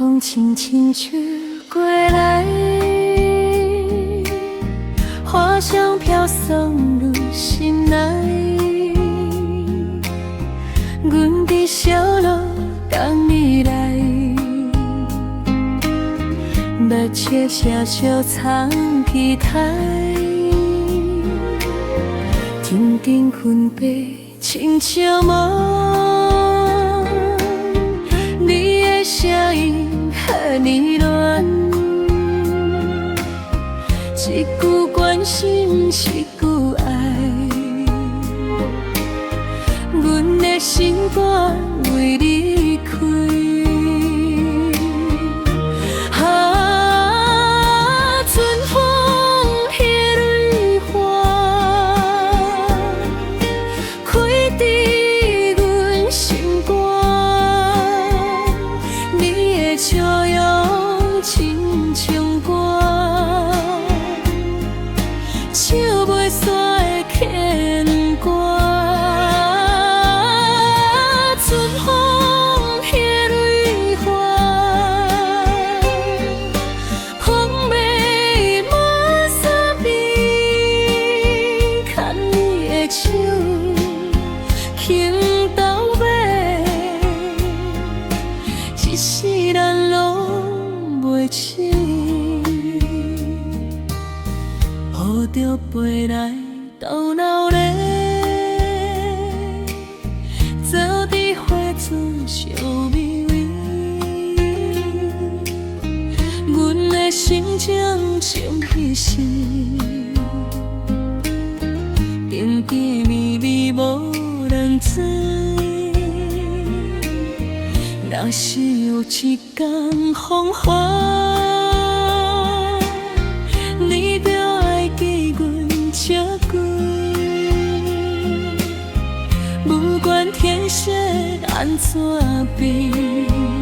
风轻轻吹过来，花香飘送入心内。阮伫小路等你来，目切写小藏起台，天顶云白亲像梦，你的声音赫呢软，一句关心，一句爱，阮的心肝为你开。春风那蕊花，开伫阮心肝，你的笑容亲像歌，唱袂煞的牵挂。春风那蕊花，风袂满山边，牵你的手，轻豆尾，一世人拢袂醒，抱着飞来豆老咧。走伫花船笑微微，阮的心情深起时，甜甜蜜蜜无人知。若是有一天风化，你就爱记阮这句。不管天色安怎变。